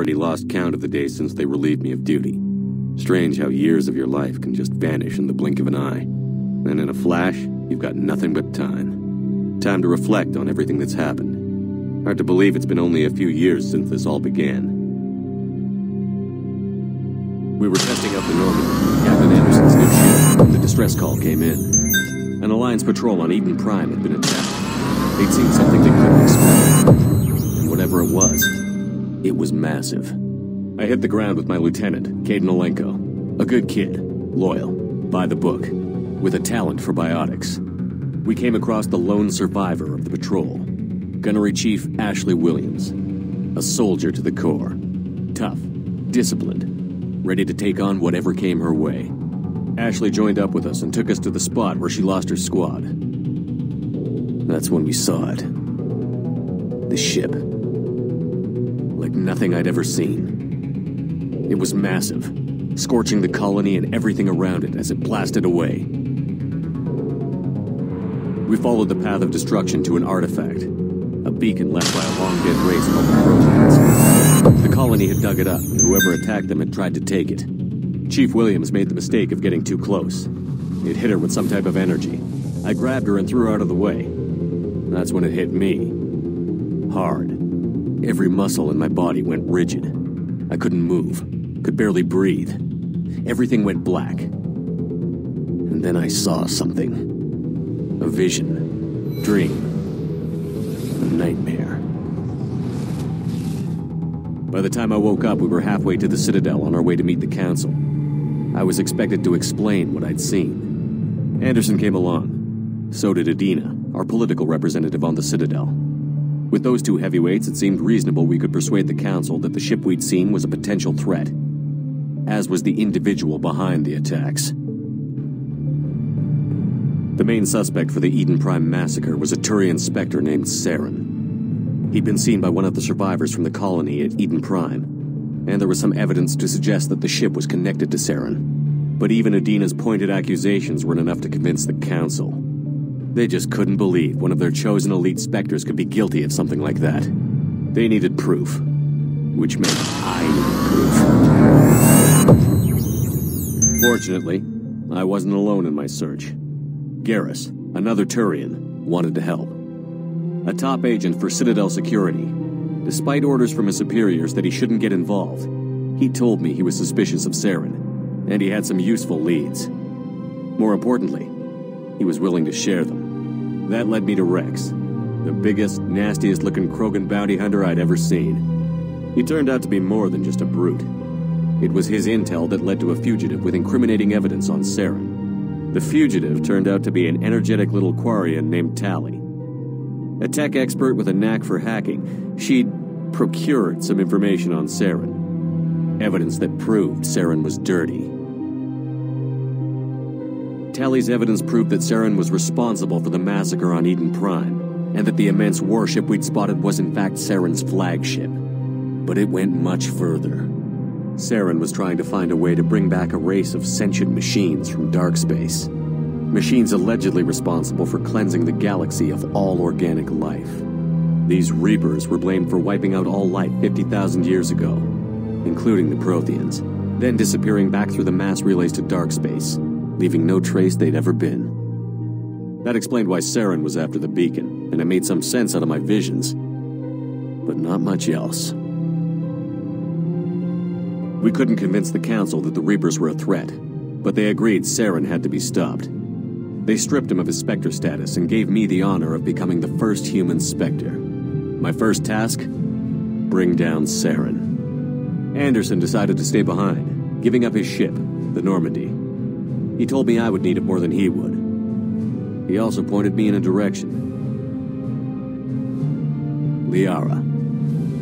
already lost count of the days since they relieved me of duty. Strange how years of your life can just vanish in the blink of an eye. And in a flash, you've got nothing but time. Time to reflect on everything that's happened. Hard to believe it's been only a few years since this all began. We were testing out the Normandy, Captain Anderson's new ship, when the distress call came in. An Alliance patrol on Eden Prime had been attacked. They'd seen something they couldn't explain. And whatever it was massive. I hit the ground with my lieutenant, Caden Olenko. A good kid, loyal, by the book, with a talent for biotics. We came across the lone survivor of the patrol, Gunnery Chief Ashley Williams. A soldier to the core. Tough, disciplined, ready to take on whatever came her way. Ashley joined up with us and took us to the spot where she lost her squad. That's when we saw it. The ship. Like nothing I'd ever seen. It was massive, scorching the colony and everything around it as it blasted away. We followed the path of destruction to an artifact, a beacon left by a long-dead race called the Proteans. The colony had dug it up, and whoever attacked them had tried to take it. Chief Williams made the mistake of getting too close. It hit her with some type of energy. I grabbed her and threw her out of the way. That's when it hit me. Hard. Every muscle in my body went rigid. I couldn't move, could barely breathe. Everything went black. And then I saw something. A vision. Dream. A nightmare. By the time I woke up, we were halfway to the Citadel on our way to meet the Council. I was expected to explain what I'd seen. Anderson came along. So did Adina, our political representative on the Citadel. With those two heavyweights, it seemed reasonable we could persuade the Council that the ship we'd seen was a potential threat, as was the individual behind the attacks. The main suspect for the Eden Prime massacre was a Turian Spectre named Saren. He'd been seen by one of the survivors from the colony at Eden Prime, and there was some evidence to suggest that the ship was connected to Saren. But even Adina's pointed accusations weren't enough to convince the Council. They just couldn't believe one of their chosen elite Spectres could be guilty of something like that. They needed proof. Which meant I needed proof. Fortunately, I wasn't alone in my search. Garrus, another Turian, wanted to help. A top agent for Citadel Security. Despite orders from his superiors that he shouldn't get involved, he told me he was suspicious of Saren, and he had some useful leads. More importantly, he was willing to share them. That led me to Rex, the biggest, nastiest-looking Krogan bounty hunter I'd ever seen. He turned out to be more than just a brute. It was his intel that led to a fugitive with incriminating evidence on Saren. The fugitive turned out to be an energetic little Quarian named Tali. A tech expert with a knack for hacking, she'd procured some information on Saren. Evidence that proved Saren was dirty. Tali's evidence proved that Saren was responsible for the massacre on Eden Prime, and that the immense warship we'd spotted was in fact Saren's flagship. But it went much further. Saren was trying to find a way to bring back a race of sentient machines from dark space. Machines allegedly responsible for cleansing the galaxy of all organic life. These Reapers were blamed for wiping out all life 50,000 years ago, including the Protheans, then disappearing back through the mass relays to dark space, leaving no trace they'd ever been. That explained why Saren was after the beacon, and it made some sense out of my visions. But not much else. We couldn't convince the Council that the Reapers were a threat, but they agreed Saren had to be stopped. They stripped him of his Spectre status and gave me the honor of becoming the first human Spectre. My first task? Bring down Saren. Anderson decided to stay behind, giving up his ship, the Normandy. He told me I would need it more than he would. He also pointed me in a direction. Liara,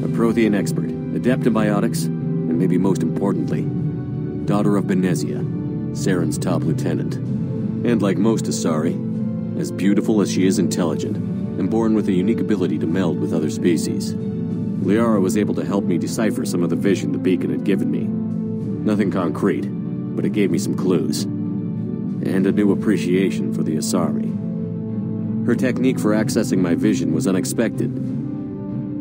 a Prothean expert, adept in biotics, and maybe most importantly, daughter of Benezia, Saren's top lieutenant. And like most Asari, as beautiful as she is intelligent, and born with a unique ability to meld with other species. Liara was able to help me decipher some of the vision the beacon had given me. Nothing concrete, but it gave me some clues. And a new appreciation for the Asari. Her technique for accessing my vision was unexpected,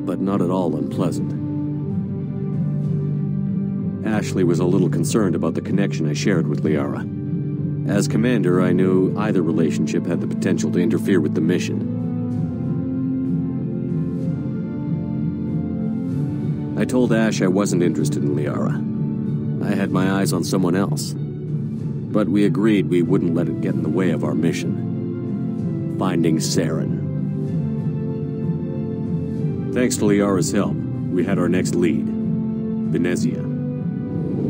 but not at all unpleasant. Ashley was a little concerned about the connection I shared with Liara. As commander, I knew either relationship had the potential to interfere with the mission. I told Ash I wasn't interested in Liara. I had my eyes on someone else. But we agreed we wouldn't let it get in the way of our mission. Finding Saren. Thanks to Liara's help, we had our next lead. Venezia.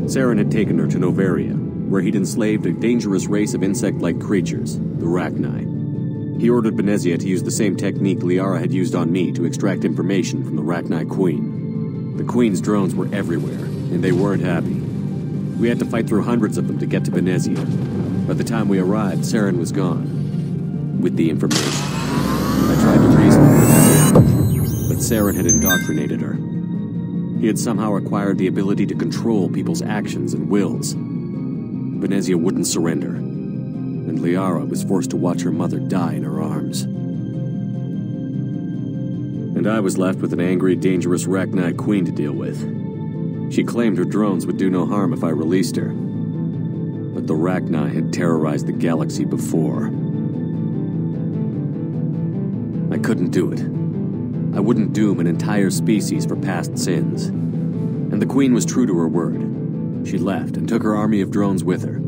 Saren had taken her to Novaria, where he'd enslaved a dangerous race of insect-like creatures, the Rachni. He ordered Venezia to use the same technique Liara had used on me to extract information from the Rachni Queen. The Queen's drones were everywhere, and they weren't happy. We had to fight through hundreds of them to get to Venezia. By the time we arrived, Saren was gone. With the information. I tried to reason with Venezia, but Saren had indoctrinated her. He had somehow acquired the ability to control people's actions and wills. Venezia wouldn't surrender, and Liara was forced to watch her mother die in her arms. And I was left with an angry, dangerous Rachni Queen to deal with. She claimed her drones would do no harm if I released her. But the Rachni had terrorized the galaxy before. I couldn't do it. I wouldn't doom an entire species for past sins. And the Queen was true to her word. She left and took her army of drones with her.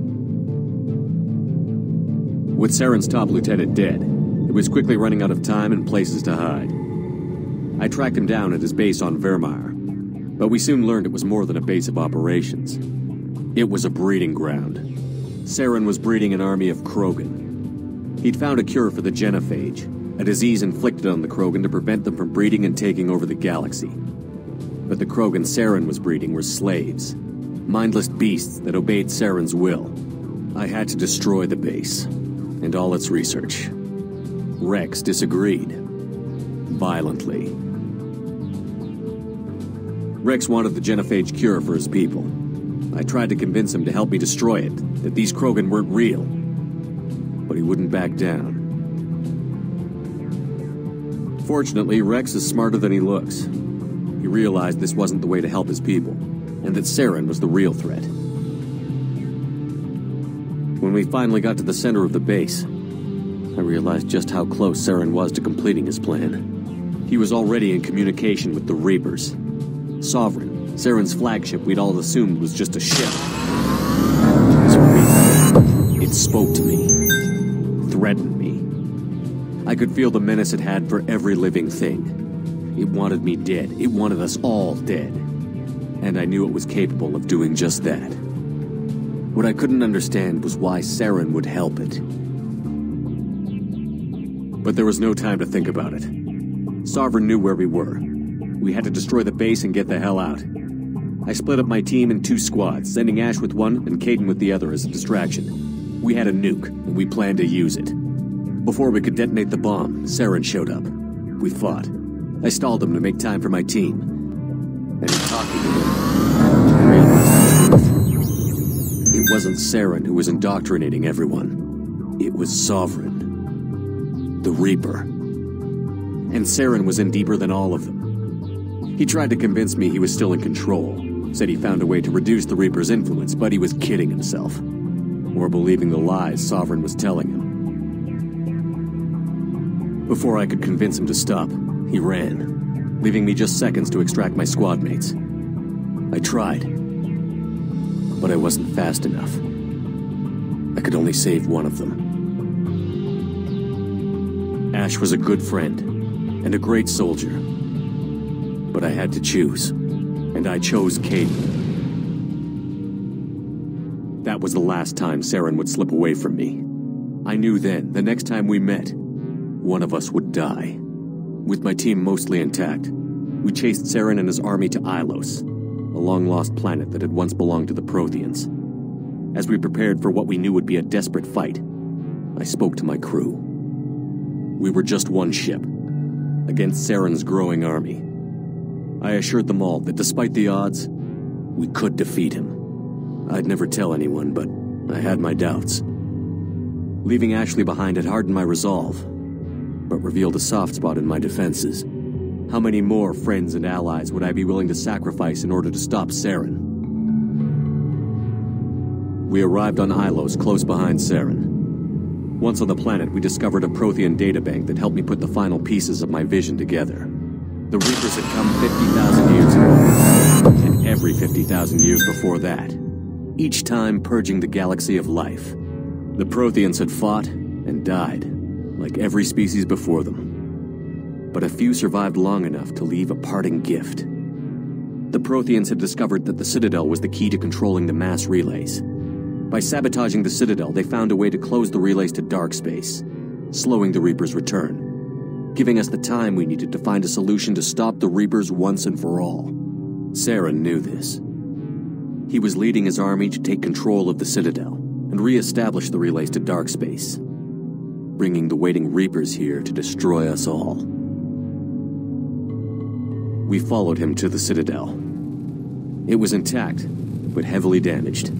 With Saren's top lieutenant dead, it was quickly running out of time and places to hide. I tracked him down at his base on Vermeer, but we soon learned it was more than a base of operations. It was a breeding ground. Saren was breeding an army of Krogan. He'd found a cure for the genophage, a disease inflicted on the Krogan to prevent them from breeding and taking over the galaxy. But the Krogan Saren was breeding were slaves, mindless beasts that obeyed Saren's will. I had to destroy the base, and all its research. Rex disagreed. Violently. Rex wanted the genophage cure for his people. I tried to convince him to help me destroy it, that these Krogan weren't real. But he wouldn't back down. Fortunately, Rex is smarter than he looks. He realized this wasn't the way to help his people, and that Saren was the real threat. When we finally got to the center of the base, I realized just how close Saren was to completing his plan. He was already in communication with the Reapers. Sovereign, Saren's flagship we'd all assumed was just a ship. It spoke to me. Threatened me. I could feel the menace it had for every living thing. It wanted me dead. It wanted us all dead. And I knew it was capable of doing just that. What I couldn't understand was why Saren would help it. But there was no time to think about it. Sovereign knew where we were. We had to destroy the base and get the hell out. I split up my team in 2 squads, sending Ash with one and Caden with the other as a distraction. We had a nuke, and we planned to use it. Before we could detonate the bomb, Saren showed up. We fought. I stalled him to make time for my team. And in talking to him, I realized the truth. It wasn't Saren who was indoctrinating everyone. It was Sovereign. The Reaper. And Saren was in deeper than all of them. He tried to convince me he was still in control. Said he found a way to reduce the Reaper's influence, but he was kidding himself. Or believing the lies Sovereign was telling him. Before I could convince him to stop, he ran, leaving me just seconds to extract my squad mates. I tried, but I wasn't fast enough. I could only save one of them. Ash was a good friend, and a great soldier. But I had to choose, and I chose Caden. That was the last time Saren would slip away from me. I knew then, the next time we met, one of us would die. With my team mostly intact, we chased Saren and his army to Ilos, a long-lost planet that had once belonged to the Protheans. As we prepared for what we knew would be a desperate fight, I spoke to my crew. We were just one ship, against Saren's growing army. I assured them all that despite the odds, we could defeat him. I'd never tell anyone, but I had my doubts. Leaving Ashley behind had hardened my resolve, but revealed a soft spot in my defenses. How many more friends and allies would I be willing to sacrifice in order to stop Saren? we arrived on Ilos, close behind Saren. Once on the planet, we discovered a Prothean databank that helped me put the final pieces of my vision together. The Reapers had come 50,000 years ago, and every 50,000 years before that, each time purging the galaxy of life. The Protheans had fought and died, like every species before them. But a few survived long enough to leave a parting gift. The Protheans had discovered that the Citadel was the key to controlling the mass relays. By sabotaging the Citadel, they found a way to close the relays to dark space, slowing the Reapers' return, giving us the time we needed to find a solution to stop the Reapers once and for all. Saren knew this. He was leading his army to take control of the Citadel and re-establish the relays to dark space, bringing the waiting Reapers here to destroy us all. We followed him to the Citadel. It was intact, but heavily damaged.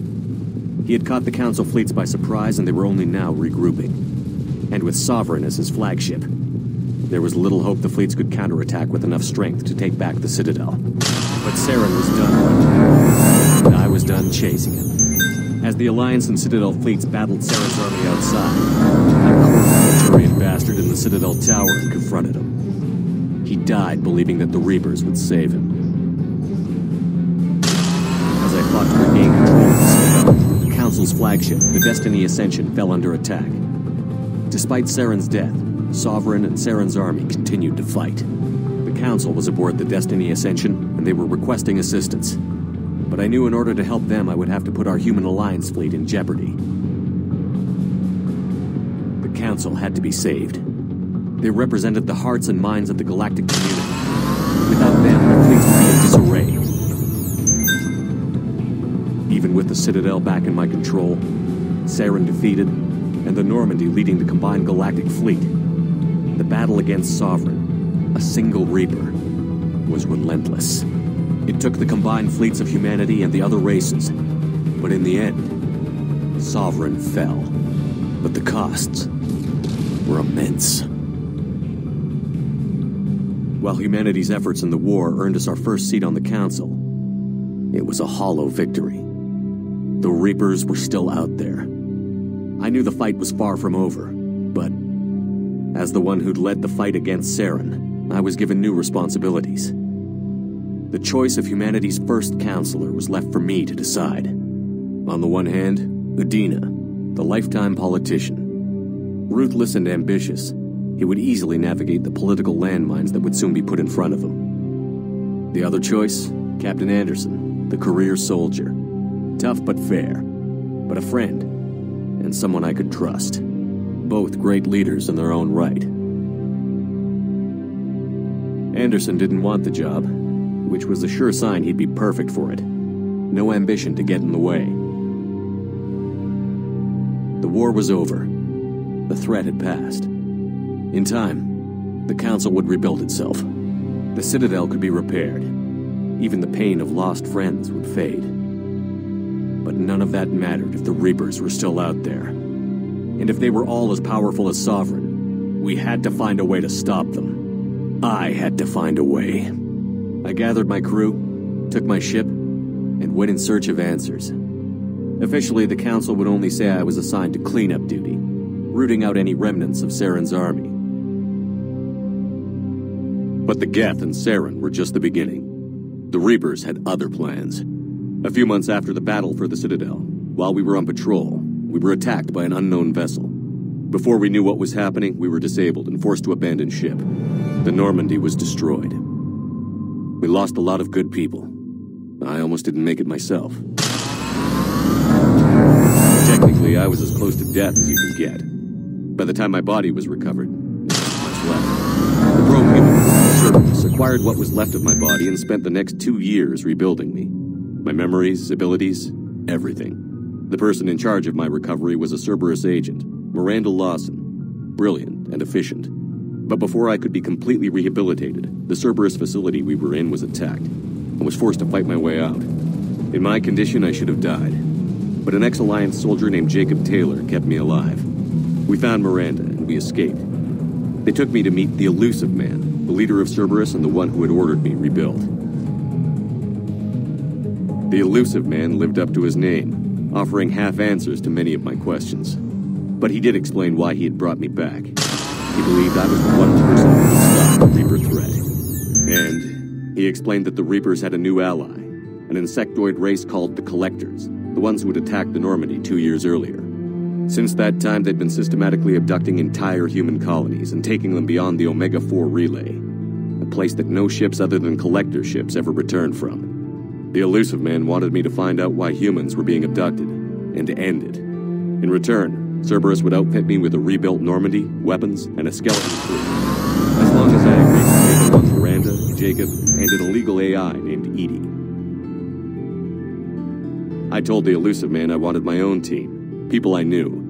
He had caught the Council fleets by surprise, and they were only now regrouping. And with Sovereign as his flagship, there was little hope the fleets could counterattack with enough strength to take back the Citadel. But Saren was done, and I was done chasing him. As the Alliance and Citadel fleets battled Saren's army outside, I cornered the Turian bastard in the Citadel tower and confronted him. He died believing that the Reapers would save him. As I fought to regain control of the Citadel, the Council's flagship, the Destiny Ascension, fell under attack. Despite Saren's death, Sovereign and Saren's army continued to fight. The Council was aboard the Destiny Ascension, and they were requesting assistance. But I knew in order to help them, I would have to put our human Alliance fleet in jeopardy. The Council had to be saved. They represented the hearts and minds of the galactic community. Without them, the fleets would be in disarray. Even with the Citadel back in my control, Saren defeated, and the Normandy leading the combined galactic fleet, the battle against Sovereign, a single Reaper, was relentless. It took the combined fleets of humanity and the other races, but in the end, Sovereign fell. But the costs were immense. While humanity's efforts in the war earned us our first seat on the Council, it was a hollow victory. The Reapers were still out there. I knew the fight was far from over, but as the one who'd led the fight against Saren, I was given new responsibilities. The choice of humanity's first counselor was left for me to decide. On the one hand, Udina, the lifetime politician. Ruthless and ambitious, he would easily navigate the political landmines that would soon be put in front of him. The other choice, Captain Anderson, the career soldier. Tough but fair, but a friend, and someone I could trust. Both great leaders in their own right. Anderson didn't want the job, which was a sure sign he'd be perfect for it. No ambition to get in the way. The war was over. The threat had passed. In time, the Council would rebuild itself. The Citadel could be repaired. Even the pain of lost friends would fade. But none of that mattered if the Reapers were still out there. And if they were all as powerful as Sovereign, we had to find a way to stop them. I had to find a way. I gathered my crew, took my ship, and went in search of answers. Officially, the Council would only say I was assigned to cleanup duty, rooting out any remnants of Saren's army. But the Geth and Saren were just the beginning. The Reapers had other plans. A few months after the battle for the Citadel, while we were on patrol, we were attacked by an unknown vessel. Before we knew what was happening, we were disabled and forced to abandon ship. The Normandy was destroyed. We lost a lot of good people. I almost didn't make it myself. Technically, I was as close to death as you could get. By the time my body was recovered, there wasn't much left. The pro-human Cerberus acquired what was left of my body and spent the next 2 years rebuilding me. My memories, abilities, everything. The person in charge of my recovery was a Cerberus agent, Miranda Lawson. Brilliant and efficient. But before I could be completely rehabilitated, the Cerberus facility we were in was attacked. I was forced to fight my way out. In my condition, I should have died. But an ex-Alliance soldier named Jacob Taylor kept me alive. We found Miranda, and we escaped. They took me to meet the Elusive Man, the leader of Cerberus and the one who had ordered me rebuilt. The Elusive Man lived up to his name, offering half answers to many of my questions. But he did explain why he had brought me back. He believed I was the one person who could stop the Reaper threat. And he explained that the Reapers had a new ally, an insectoid race called the Collectors, the ones who had attacked the Normandy 2 years earlier. Since that time, they'd been systematically abducting entire human colonies and taking them beyond the Omega-4 relay, a place that no ships other than Collector ships ever returned from. The Elusive Man wanted me to find out why humans were being abducted, and to end it. In return, Cerberus would outfit me with a rebuilt Normandy, weapons, and a skeleton crew. As long as I agreed to take along Miranda, Jacob, and an illegal AI named Edie. I told the Elusive Man I wanted my own team, people I knew.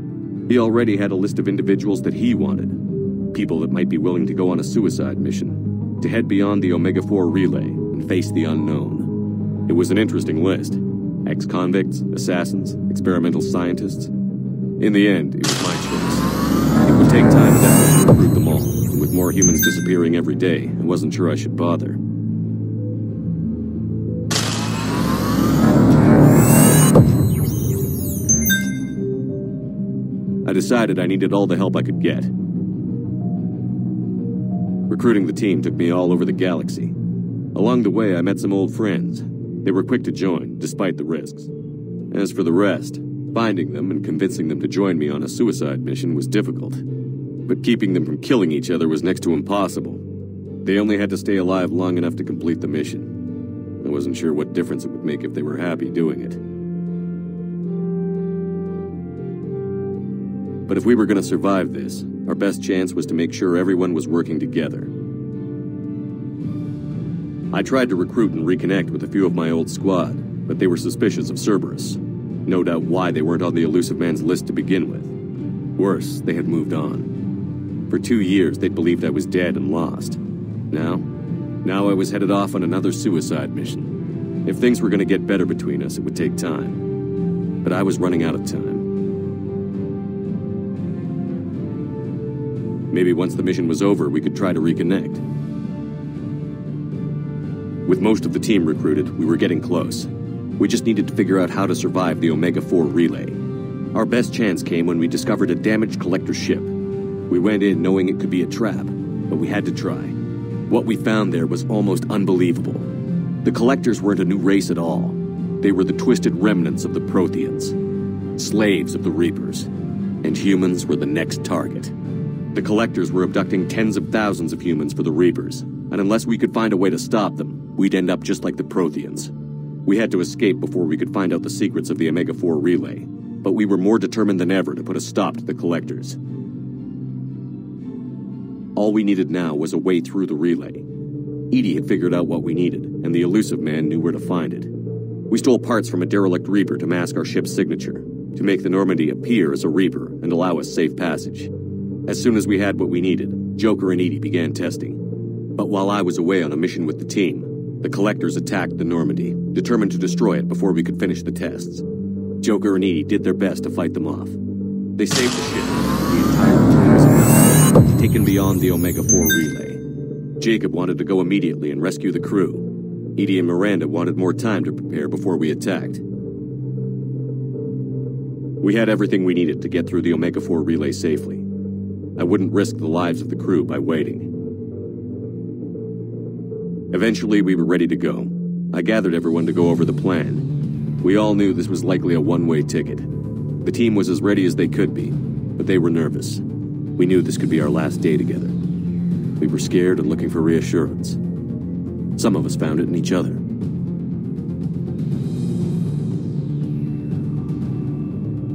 He already had a list of individuals that he wanted, people that might be willing to go on a suicide mission, to head beyond the Omega-4 relay and face the unknown. It was an interesting list. Ex-convicts, assassins, experimental scientists. In the end, it was my choice. It would take time and effort to recruit them all, and with more humans disappearing every day, I wasn't sure I should bother. I decided I needed all the help I could get. Recruiting the team took me all over the galaxy. Along the way, I met some old friends. They were quick to join, despite the risks. As for the rest, finding them and convincing them to join me on a suicide mission was difficult. But keeping them from killing each other was next to impossible. They only had to stay alive long enough to complete the mission. I wasn't sure what difference it would make if they were happy doing it. But if we were going to survive this, our best chance was to make sure everyone was working together. I tried to recruit and reconnect with a few of my old squad, but they were suspicious of Cerberus. No doubt why they weren't on the Elusive Man's list to begin with. Worse, they had moved on. For 2 years, they'd believed I was dead and lost. Now I was headed off on another suicide mission. If things were going to get better between us, it would take time. But I was running out of time. Maybe once the mission was over, we could try to reconnect. With most of the team recruited, we were getting close. We just needed to figure out how to survive the Omega-4 relay. Our best chance came when we discovered a damaged Collector ship. We went in knowing it could be a trap, but we had to try. What we found there was almost unbelievable. The Collectors weren't a new race at all. They were the twisted remnants of the Protheans, slaves of the Reapers, and humans were the next target. The Collectors were abducting tens of thousands of humans for the Reapers, and unless we could find a way to stop them, we'd end up just like the Protheans. We had to escape before we could find out the secrets of the Omega-4 relay, but we were more determined than ever to put a stop to the Collectors. All we needed now was a way through the relay. Edie had figured out what we needed, and the Elusive Man knew where to find it. We stole parts from a derelict Reaper to mask our ship's signature, to make the Normandy appear as a Reaper and allow us safe passage. As soon as we had what we needed, Joker and Edie began testing. But while I was away on a mission with the team, the Collectors attacked the Normandy, determined to destroy it before we could finish the tests. Joker and Edie did their best to fight them off. They saved the ship. The entire crew was enough, taken beyond the Omega-4 relay. Jacob wanted to go immediately and rescue the crew. Edie and Miranda wanted more time to prepare before we attacked. We had everything we needed to get through the Omega-4 relay safely. I wouldn't risk the lives of the crew by waiting. Eventually, we were ready to go. I gathered everyone to go over the plan. We all knew this was likely a one-way ticket. The team was as ready as they could be, but they were nervous. We knew this could be our last day together. We were scared and looking for reassurance. Some of us found it in each other.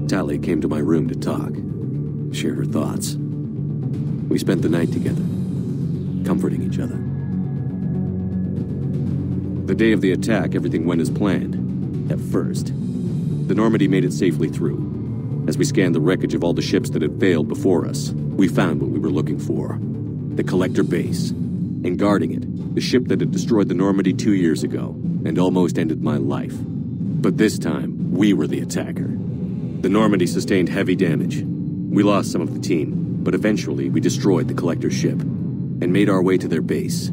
Tally came to my room to talk, share her thoughts. We spent the night together, comforting each other. The day of the attack, everything went as planned. At first. The Normandy made it safely through. As we scanned the wreckage of all the ships that had failed before us, we found what we were looking for. The Collector base. And guarding it, the ship that had destroyed the Normandy 2 years ago, and almost ended my life. But this time, we were the attacker. The Normandy sustained heavy damage. We lost some of the team, but eventually we destroyed the Collector ship, and made our way to their base.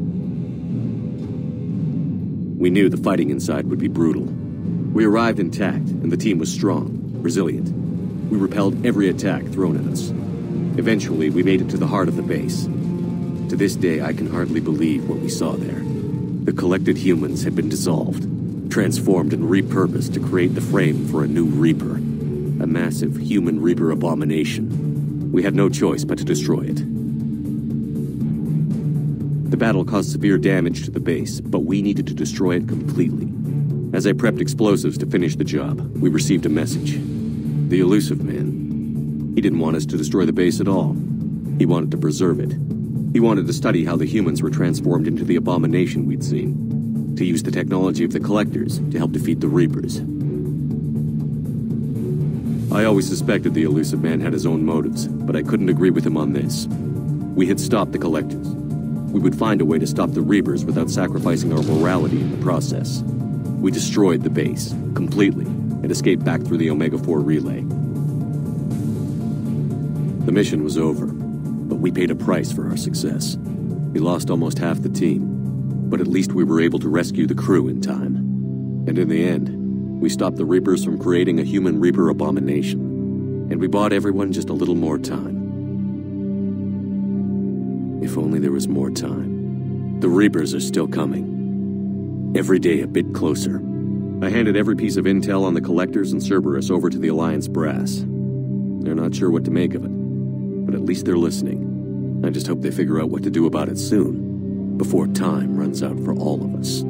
We knew the fighting inside would be brutal. We arrived intact, and the team was strong. resilient. We repelled every attack thrown at us. Eventually, we made it to the heart of the base. To this day, I can hardly believe what we saw there. The collected humans had been dissolved, transformed and repurposed to create the frame for a new Reaper. A massive human Reaper abomination. We had no choice but to destroy it. The battle caused severe damage to the base, but we needed to destroy it completely. As I prepped explosives to finish the job, we received a message. The elusive man. He didn't want us to destroy the base at all. He wanted to preserve it. He wanted to study how the humans were transformed into the abomination we'd seen. To use the technology of the Collectors to help defeat the Reapers. I always suspected the elusive man had his own motives, but I couldn't agree with him on this. We had stopped the Collectors. We would find a way to stop the Reapers without sacrificing our morality in the process. We destroyed the base, completely, and escaped back through the Omega-4 relay. The mission was over, but we paid a price for our success. We lost almost half the team, but at least we were able to rescue the crew in time. And in the end, we stopped the Reapers from creating a human Reaper abomination. And we bought everyone just a little more time. If only there was more time. The Reapers are still coming. Every day a bit closer. I handed every piece of intel on the Collectors and Cerberus over to the Alliance brass. They're not sure what to make of it, but at least they're listening. I just hope they figure out what to do about it soon, before time runs out for all of us.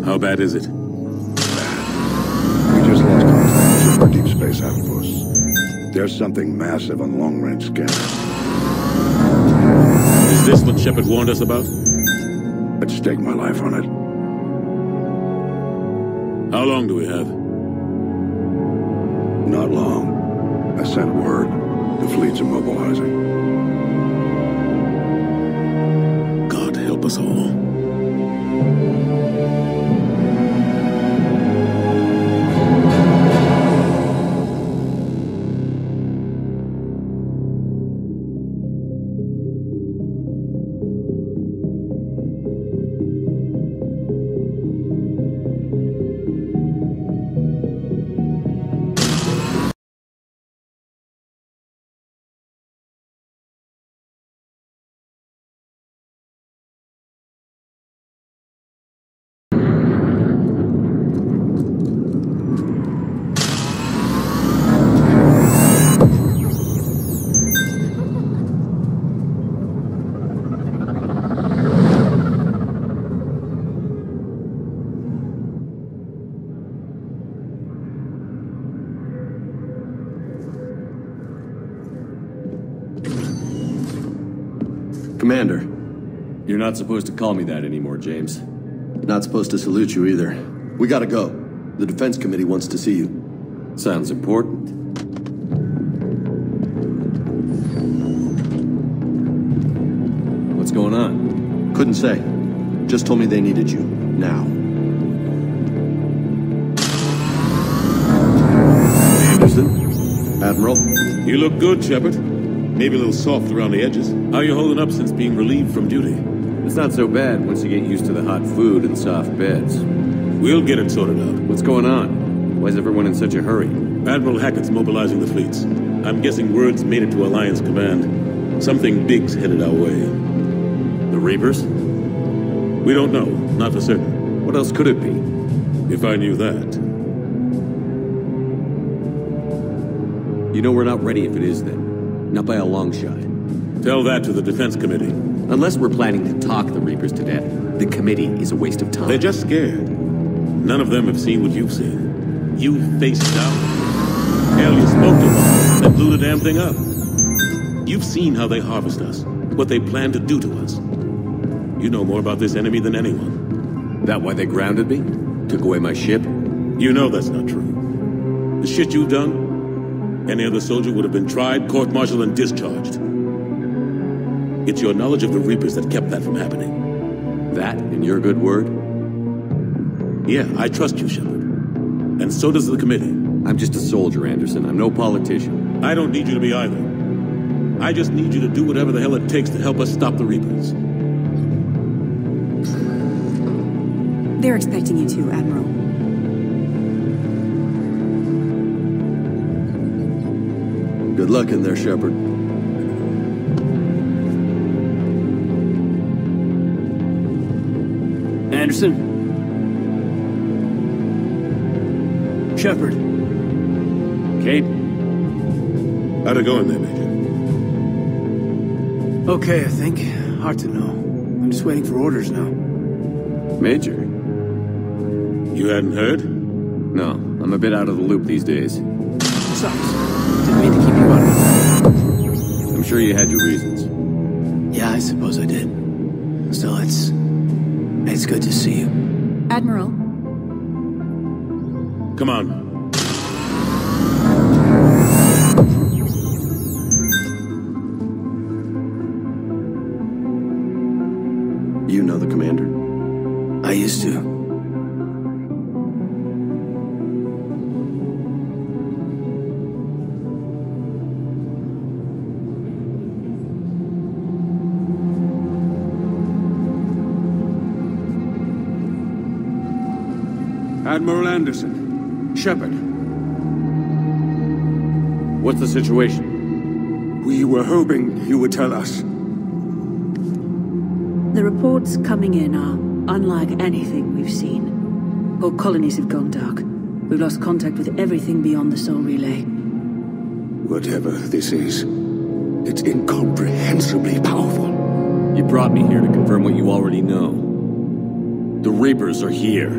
How bad is it? Bad. We just lost contact with our deep space outposts. There's something massive on long-range scanners. Is this what Shepard warned us about? I'd stake my life on it. How long do we have? Not long. I sent word. The fleet's immobilizing. God help us all. Commander, you're not supposed to call me that anymore, James. Not supposed to salute you either. We gotta go. The Defense Committee wants to see you. Sounds important. What's going on? Couldn't say. Just told me they needed you. Now. Anderson? Admiral? You look good, Shepard. Maybe a little soft around the edges. How you holding up since being relieved from duty? It's not so bad once you get used to the hot food and soft beds. We'll get it sorted out. What's going on? Why is everyone in such a hurry? Admiral Hackett's mobilizing the fleets. I'm guessing word's made it to Alliance Command. Something big's headed our way. The Reapers? We don't know. Not for certain. What else could it be? If I knew that. You know we're not ready if it is then. Not by a long shot. Tell that to the Defense Committee. Unless we're planning to talk the Reapers to death, the committee is a waste of time. They're just scared. None of them have seen what you've seen. You faced down. Hell, you spoke to them. They blew the damn thing up. You've seen how they harvest us. What they plan to do to us. You know more about this enemy than anyone. That why they grounded me? Took away my ship? You know that's not true. The shit you've done, any other soldier would have been tried, court-martialed, and discharged. It's your knowledge of the Reapers that kept that from happening. That and your good word? Yeah, I trust you, Shepard. And so does the committee. I'm just a soldier, Anderson. I'm no politician. I don't need you to be either. I just need you to do whatever the hell it takes to help us stop the Reapers. They're expecting you to, Admiral. Good luck in there, Shepard. Anderson? Shepard? Kate? How'd it go in there, Major? Okay, I think. Hard to know. I'm just waiting for orders now. Major? You hadn't heard? No, I'm a bit out of the loop these days. Sucks. Didn't mean to keep you out of it. I'm sure you had your reasons. Yeah, I suppose I did. Still, it's good to see you. Admiral? Come on. You know the commander? I used to. Admiral Anderson. Shepard. What's the situation? We were hoping you would tell us. The reports coming in are unlike anything we've seen. Whole colonies have gone dark. We've lost contact with everything beyond the Soul Relay. Whatever this is, it's incomprehensibly powerful. You brought me here to confirm what you already know. The Reapers are here.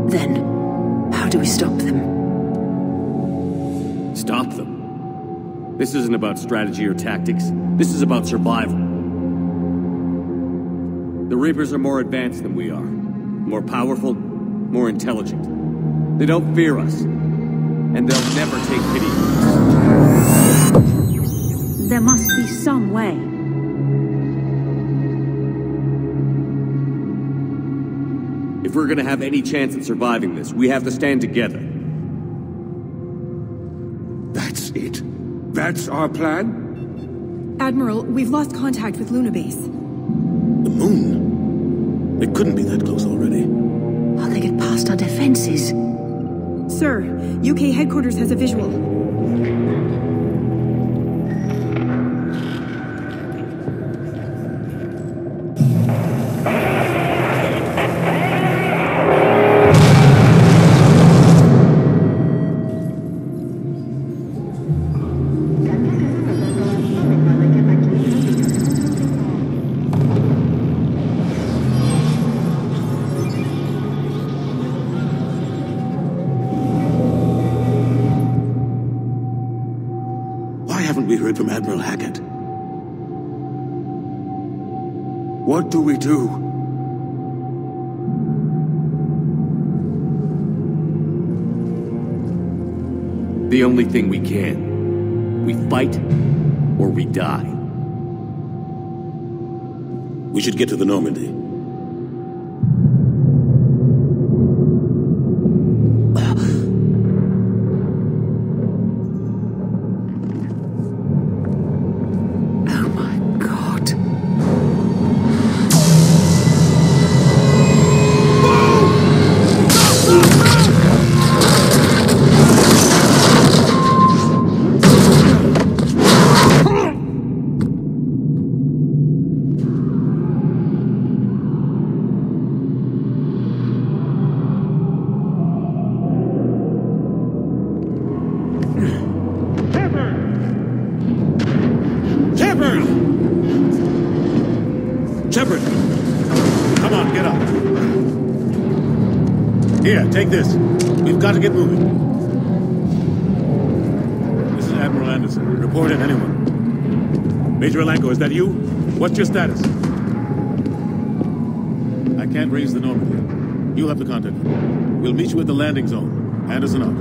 Then, how do we stop them? Stop them? This isn't about strategy or tactics. This is about survival. The Reapers are more advanced than we are. More powerful, more intelligent. They don't fear us. And they'll never take pity on us. There must be some way. If we're gonna have any chance at surviving this, we have to stand together. That's it? That's our plan? Admiral, we've lost contact with Luna Base. The moon? It couldn't be that close already. How'd they get past our defenses? Sir, UK headquarters has a visual. We heard from Admiral Hackett. What do we do? The only thing we can. We fight, or we die. We should get to the Normandy. Shepard! Come on, get up. Here, take this. We've got to get moving. This is Admiral Anderson. Report in, anyone. Major Alanko, is that you? What's your status? I can't raise the Normandy. You'll have to contact them. We'll meet you at the landing zone. Anderson out.